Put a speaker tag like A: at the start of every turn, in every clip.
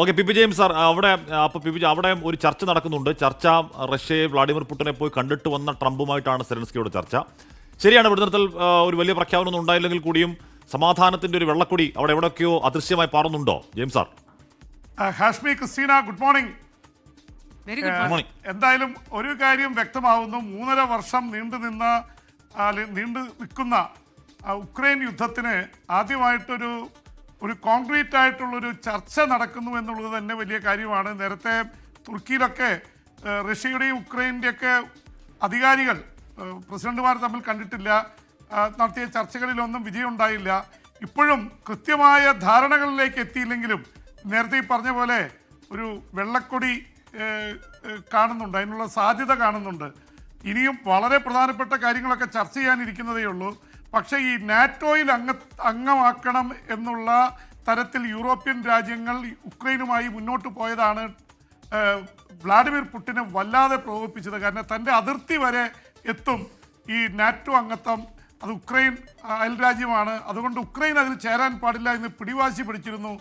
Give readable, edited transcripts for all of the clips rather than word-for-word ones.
A: Okay, P P James sir, അവിടെ അപ്പോൾ P P അവിടെ ഒരു ചർച്ച നടക്കുന്നുണ്ട്. ചർച്ച റഷ്യയെ വ്ളാഡിമിർ പുടിനെ പോയി കണ്ടിട്ട് വന്ന ട്രംപുമായിട്ടാണ് സെലൻസ്കിയുടെ ചർച്ച. ശരിയാണ്, വെടിനിർത്തൽ ഒരു വലിയ പ്രഖ്യാപനമൊന്നും ഉണ്ടായില്ലെങ്കിൽ കൂടിയും സമാധാനത്തിന്റെ ഒരു വെള്ളക്കൊടി അവിടെ എവിടെയൊക്കെയോ അദൃശ്യമായി പാറുന്നുണ്ടോ James sir?
B: Hashmi, Christina, good morning. എന്തായാലും ഒരു കാര്യം വ്യക്തമാവുന്നു. 3.5 വർഷം നീണ്ടു നിൽക്കുന്ന ഉക്രൈൻ യുദ്ധത്തിന് ആദ്യമായിട്ടൊരു കോൺക്രീറ്റ് ആയിട്ടുള്ളൊരു ചർച്ച നടക്കുന്നു എന്നുള്ളത് തന്നെ വലിയ കാര്യമാണ്. നേരത്തെ തുർക്കിയിലൊക്കെ റഷ്യയുടെയും ഉക്രൈൻ്റെയൊക്കെ അധികാരികൾ, പ്രസിഡന്റുമാർ തമ്മിൽ കണ്ടിട്ടില്ല, നടത്തിയ ചർച്ചകളിലൊന്നും വിജയം ഉണ്ടായില്ല. ഇപ്പോഴും കൃത്യമായ ധാരണകളിലേക്ക് എത്തിയില്ലെങ്കിലും നേരത്തെ പറഞ്ഞ പോലെ ഒരു വെള്ളക്കൊടി കാണുന്നുണ്ട്, അതിനുള്ള സാധ്യത കാണുന്നുണ്ട്. ഇനിയും വളരെ പ്രധാനപ്പെട്ട കാര്യങ്ങളൊക്കെ ചർച്ച ചെയ്യാനിരിക്കുന്നതേ ഉള്ളൂ. പക്ഷേ ഈ നാറ്റോയിൽ അംഗമാക്കണം എന്നുള്ള തരത്തിൽ യൂറോപ്യൻ രാജ്യങ്ങൾ ഉക്രൈനുമായി മുന്നോട്ട് പോയതാണ് വ്ളാഡിമിർ പുടിനെ വല്ലാതെ പ്രകോപിപ്പിച്ചത്. കാരണം തൻ്റെ അതിർത്തി വരെ എത്തും ഈ നാറ്റോ അംഗത്വം. അത് ഉക്രൈൻ അയൽരാജ്യമാണ്, അതുകൊണ്ട് ഉക്രൈൻ അതിൽ ചേരാൻ പാടില്ല എന്ന് പിടിവാശി പിടിച്ചിരുന്നു.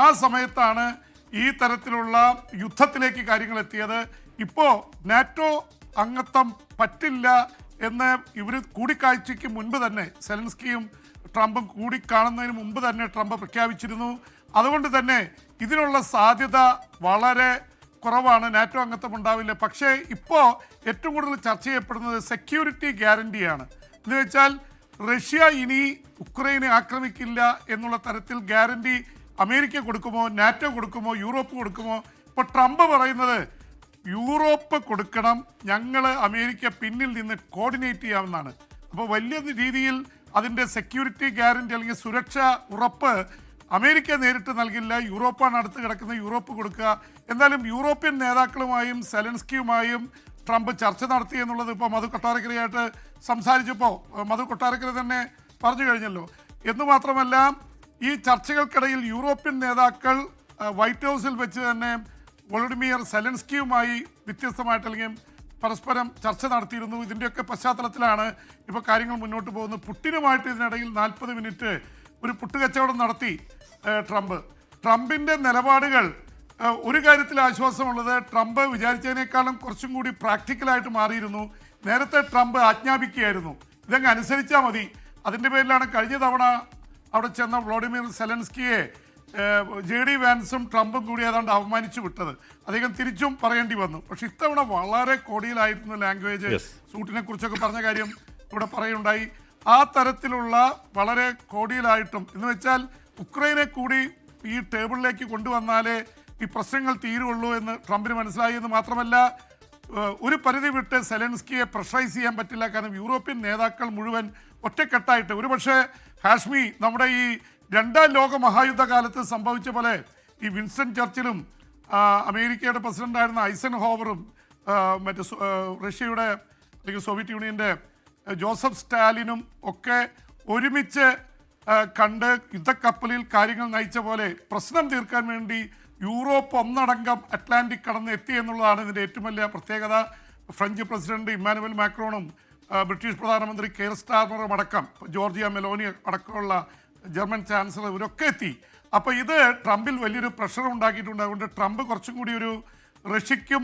B: ആ സമയത്താണ് ഈ തരത്തിലുള്ള യുദ്ധത്തിലേക്ക് കാര്യങ്ങൾ എത്തിയത്. ഇപ്പോൾ നാറ്റോ അംഗത്വം പറ്റില്ല എന്ന് ഇവർ കൂടിക്കാഴ്ചയ്ക്ക് മുൻപ് തന്നെ, സെലൻസ്കിയും ട്രംപും കൂടിക്കാണുന്നതിന് മുമ്പ് തന്നെ ട്രംപ് പ്രഖ്യാപിച്ചിരുന്നു. അതുകൊണ്ട് തന്നെ ഇതിനുള്ള സാധ്യത വളരെ കുറവാണ്, നാറ്റോ അംഗത്വം ഉണ്ടാവില്ല. പക്ഷേ ഇപ്പോൾ ഏറ്റവും കൂടുതൽ ചർച്ച ചെയ്യപ്പെടുന്നത് സെക്യൂരിറ്റി ഗ്യാരണ്ടിയാണ്. എന്ന് വെച്ചാൽ റഷ്യ ഇനി ഉക്രൈനെ ആക്രമിക്കില്ല എന്നുള്ള തരത്തിൽ ഗ്യാരണ്ടി അമേരിക്ക കൊടുക്കുമോ, നാറ്റോ കൊടുക്കുമോ, യൂറോപ്പ് കൊടുക്കുമോ? ഇപ്പോൾ ട്രംപ് പറയുന്നത് യൂറോപ്പ് കൊടുക്കണം, ഞങ്ങൾ അമേരിക്ക പിന്നിൽ നിന്ന് കോർഡിനേറ്റ് ചെയ്യാമെന്നാണ്. അപ്പോൾ വലിയ രീതിയിൽ അതിൻ്റെ സെക്യൂരിറ്റി ഗ്യാരണ്ടി അല്ലെങ്കിൽ സുരക്ഷ ഉറപ്പ് അമേരിക്ക നേരിട്ട് നൽകില്ല, യൂറോപ്പാണ് അടുത്ത് കിടക്കുന്നത്, യൂറോപ്പ് കൊടുക്കുക. എന്നാലും യൂറോപ്യൻ നേതാക്കളുമായും സെലൻസ്കിയുമായും ട്രംപ് ചർച്ച നടത്തി എന്നുള്ളത് ഇപ്പോൾ മധു കൊട്ടാരക്കരയായിട്ട് സംസാരിച്ചപ്പോൾ മധു കൊട്ടാരക്കര തന്നെ പറഞ്ഞു കഴിഞ്ഞല്ലോ. എന്ന് മാത്രമല്ല, ഈ ചർച്ചകൾക്കിടയിൽ യൂറോപ്യൻ നേതാക്കൾ വൈറ്റ് ഹൗസിൽ വെച്ച് തന്നെ വോളഡിമിർ സെലൻസ്കിയുമായി വ്യത്യസ്തമായിട്ട് അല്ലെങ്കിൽ പരസ്പരം ചർച്ച നടത്തിയിരുന്നു. ഇതിൻ്റെയൊക്കെ പശ്ചാത്തലത്തിലാണ് ഇപ്പോൾ കാര്യങ്ങൾ മുന്നോട്ട് പോകുന്നത്. പുടിനുമായിട്ട് ഇതിനിടയിൽ 40 മിനിറ്റ് ഒരു പുട്ടുകച്ചവടം നടത്തി ട്രംപിൻ്റെ നിലപാടുകൾ. ഒരു കാര്യത്തിൽ ആശ്വാസമുള്ളത്, ട്രംപ് വിചാരിച്ചതിനേക്കാളും കുറച്ചും കൂടി പ്രാക്ടിക്കലായിട്ട് മാറിയിരുന്നു. നേരത്തെ ട്രംപ് ആജ്ഞാപിക്കുകയായിരുന്നു, ഇതങ്ങ് അനുസരിച്ചാൽ മതി. അതിൻ്റെ പേരിലാണ് കഴിഞ്ഞ തവണ അവിടെ ചെന്ന വ്ളാഡിമിർ സെലൻസ്കിയെ JD വാൻസും ട്രംപും കൂടി ഏതാണ്ട് അവമാനിച്ചു വിട്ടത്. അദ്ദേഹം തിരിച്ചും പറയേണ്ടി വന്നു. പക്ഷെ ഇത്തവണ വളരെ കോടിയിലായിരുന്നു ലാംഗ്വേജ്. സൂട്ടിനെ കുറിച്ചൊക്കെ പറഞ്ഞ കാര്യം ഇവിടെ പറയുണ്ടായി. ആ തരത്തിലുള്ള വളരെ കോടിയിലായിട്ടും, എന്ന് വെച്ചാൽ ഉക്രൈനെ കൂടി ഈ ടേബിളിലേക്ക് കൊണ്ടുവന്നാലേ ഈ പ്രശ്നങ്ങൾ തീരുള്ളൂ എന്ന് ട്രംപിന് മനസ്സിലായി. എന്ന് മാത്രമല്ല, ഒരു പരിധി വിട്ട് സെലൻസ്കിയെ പ്രഷറൈസ് ചെയ്യാൻ പറ്റില്ല. കാരണം യൂറോപ്യൻ നേതാക്കൾ മുഴുവൻ ഒറ്റക്കെട്ടായിട്ട്, ഒരുപക്ഷെ ഹാഷ്മി, നമ്മുടെ ഈ 2ാം ലോക മഹായുദ്ധകാലത്ത് സംഭവിച്ച പോലെ ഈ വിൻസ്റ്റൺ ചർച്ചിലും അമേരിക്കയുടെ പ്രസിഡന്റായിരുന്ന ഐസൻഹോവറും മറ്റ് റഷ്യയുടെ അല്ലെങ്കിൽ സോവിയറ്റ് യൂണിയൻ്റെ ജോസഫ് സ്റ്റാലിനും ഒക്കെ ഒരുമിച്ച് കണ്ട് യുദ്ധക്കപ്പലിൽ കാര്യങ്ങൾ നയിച്ച പോലെ പ്രശ്നം തീർക്കാൻ വേണ്ടി യൂറോപ്പ് ഒന്നടങ്കം അറ്റ്ലാന്റിക് കടന്ന് എത്തി എന്നുള്ളതാണ് ഇതിൻ്റെ ഏറ്റവും വലിയ പ്രത്യേകത. ഫ്രഞ്ച് പ്രസിഡന്റ് ഇമ്മാനുവൽ മാക്രോണും ബ്രിട്ടീഷ് പ്രധാനമന്ത്രി കെയർ സ്റ്റാർമറും അടക്കം, ജോർജിയ മെലോനി അടക്കമുള്ള ജർമ്മൻ ചാൻസലർ, ഇവരൊക്കെ എത്തി. അപ്പോൾ ഇത് ട്രംപിൽ വലിയൊരു പ്രഷർ ഉണ്ടാക്കിയിട്ടുണ്ട്. അതുകൊണ്ട് ട്രംപ് കുറച്ചും കൂടി ഒരു റഷ്യയ്ക്കും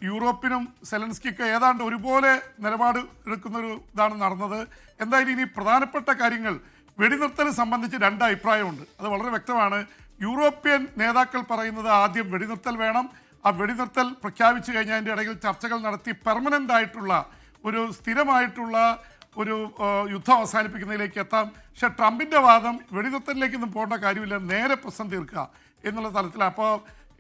B: യൂറോപ്പിനും സെലൻസ്കിക്ക് ഏതാണ്ട് ഒരുപോലെ നിലപാട് എടുക്കുന്നൊരു ഇതാണ് നടന്നത്. എന്തായാലും ഇനി പ്രധാനപ്പെട്ട കാര്യങ്ങൾ, വെടിനിർത്തൽ സംബന്ധിച്ച് 2 അഭിപ്രായമുണ്ട്. അത് വളരെ വ്യക്തമാണ്. യൂറോപ്യൻ നേതാക്കൾ പറയുന്നത് ആദ്യം വെടിനിർത്തൽ വേണം, ആ വെടിനിർത്തൽ പ്രഖ്യാപിച്ചു കഴിഞ്ഞാൽ അതിൻ്റെ ഇടയിൽ ചർച്ചകൾ നടത്തി പെർമനൻ്റ് ആയിട്ടുള്ള ഒരു സ്ഥിരമായിട്ടുള്ള ഒരു യുദ്ധം അവസാനിപ്പിക്കുന്നതിലേക്ക് എത്താം. പക്ഷെ ട്രംപിൻ്റെ വാദം വെടിനിർത്തലിലേക്കൊന്നും പോകേണ്ട കാര്യമില്ല, നേരെ പ്രശ്നം തീർക്കുക എന്നുള്ള തലത്തിലാണ്. അപ്പോൾ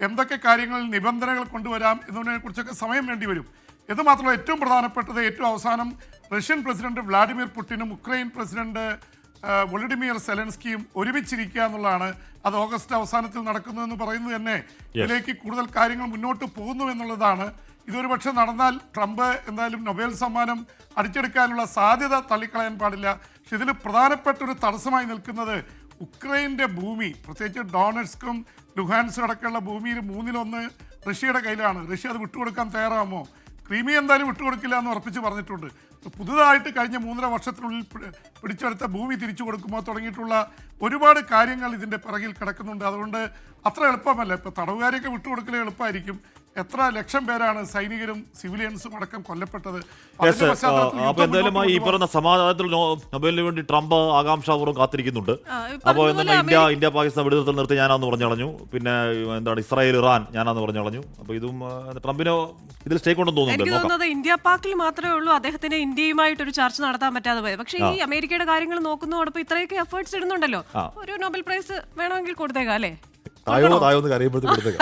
B: എന്തൊക്കെ കാര്യങ്ങളിൽ നിബന്ധനകൾ കൊണ്ടുവരാം എന്നതിനെക്കുറിച്ചൊക്കെ സമയം വേണ്ടി വരും. ഇത് മാത്രമല്ല, ഏറ്റവും പ്രധാനപ്പെട്ടത്, ഏറ്റവും അവസാനം റഷ്യൻ പ്രസിഡന്റ് വ്ളാഡിമിർ പുടിനും ഉക്രൈൻ പ്രസിഡന്റ് വോളഡിമിർ സെലൻസ്കിയും ഒരുമിച്ചിരിക്കുക എന്നുള്ളതാണ്. അത് ഓഗസ്റ്റ് അവസാനത്തിൽ നടക്കുന്നു എന്ന് പറയുന്നത് തന്നെ ഇതിലേക്ക് കൂടുതൽ കാര്യങ്ങൾ മുന്നോട്ട് പോകുന്നു എന്നുള്ളതാണ്. ഇതൊരു പക്ഷേ നടന്നാൽ ട്രംപ് എന്തായാലും നൊബേൽ സമ്മാനം അടിച്ചെടുക്കാനുള്ള സാധ്യത തള്ളിക്കളയാൻ പാടില്ല. പക്ഷെ ഇതിൽ പ്രധാനപ്പെട്ട ഒരു തടസ്സമായി നിൽക്കുന്നത് ഉക്രൈൻ്റെ ഭൂമി, പ്രത്യേകിച്ച് ഡോണറ്റ്സ്കും ലുഹാൻസ്കും അടക്കമുള്ള ഭൂമിയിൽ 1/3 റഷ്യയുടെ കയ്യിലാണ്. റഷ്യ അത് വിട്ടുകൊടുക്കാൻ തയ്യാറാകുമോ? ക്രീമിയ എന്തായാലും വിട്ടുകൊടുക്കില്ല എന്ന് ഉറപ്പിച്ച് പറഞ്ഞിട്ടുണ്ട്. പുതുതായിട്ട് കഴിഞ്ഞ 3.5 വർഷത്തിനുള്ളിൽ പിടിച്ചെടുത്ത ഭൂമി തിരിച്ചു കൊടുക്കുമ്പോൾ തുടങ്ങിയിട്ടുള്ള ഒരുപാട് കാര്യങ്ങൾ ഇതിൻ്റെ പിറകിൽ കിടക്കുന്നുണ്ട്. അതുകൊണ്ട് അത്ര എളുപ്പമല്ല. ഇപ്പോൾ തടവുകാരെയൊക്കെ വിട്ടുകൊടുക്കൽ എളുപ്പമായിരിക്കും. എത്ര ലക്ഷം പേരാണ് സൈനികരും സിവിലിയൻസും അടക്കം കൊല്ലപ്പെട്ടത്. അതിന്റെ പശ്ചാത്തലത്തിൽ
A: അപ്പൊ എന്തായാലും ഈ പറഞ്ഞ സമാധാനത്തിൽ നൊബേലിന് വേണ്ടി ട്രംപ് ആകാംക്ഷാപൂർവ്വം കാത്തിരിക്കുന്നുണ്ട്. അപ്പോൾ എന്താണ് ഇന്ത്യ പാകിസ്ഥാൻ വെടിനിർത്തൽ നിർത്തി ഞാനാന്ന് പറഞ്ഞു കളഞ്ഞു, പിന്നെ എന്താണ് ഇസ്രായേൽ ഇറാൻ ഞാനാന്ന് പറഞ്ഞു കളഞ്ഞു. അപ്പൊ ഇതും ട്രംപിന് ഇതിൽ സ്റ്റേക്ക് ഉണ്ടെന്ന്
C: എനിക്ക്
A: തോന്നുന്നുണ്ട്.
C: തോന്നുന്നത് ഇന്ത്യ പാക്കിൽ മാത്രമേ ഉള്ളൂ അദ്ദേഹത്തിന് ഇന്ത്യയുമായിട്ടൊരു ചർച്ച നടത്താൻ പറ്റാതെ പോയത്. പക്ഷേ ഈ അമേരിക്കയുടെ കാര്യങ്ങൾ നോക്കുന്നതോടൊപ്പം ഇത്രയൊക്കെ എഫേർട്സ് ഇടുന്നുണ്ടല്ലോ, ഒരു നോബൽ പ്രൈസ് വേണമെങ്കിൽ കൊടുത്തേക്കാം അല്ലേ?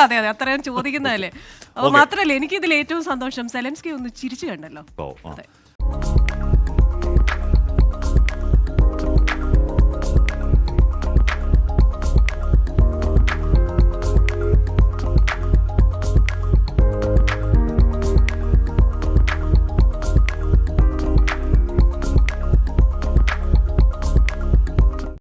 C: അതെ അതെ, അത്രയും ചോദിക്കുന്നതല്ലേ. അപ്പൊ മാത്രല്ല എനിക്ക് ഇതിൽ ഏറ്റവും സന്തോഷം സെലൻസ്കി ഒന്ന് ചിരിച്ചു കണ്ടല്ലോ. അതെ.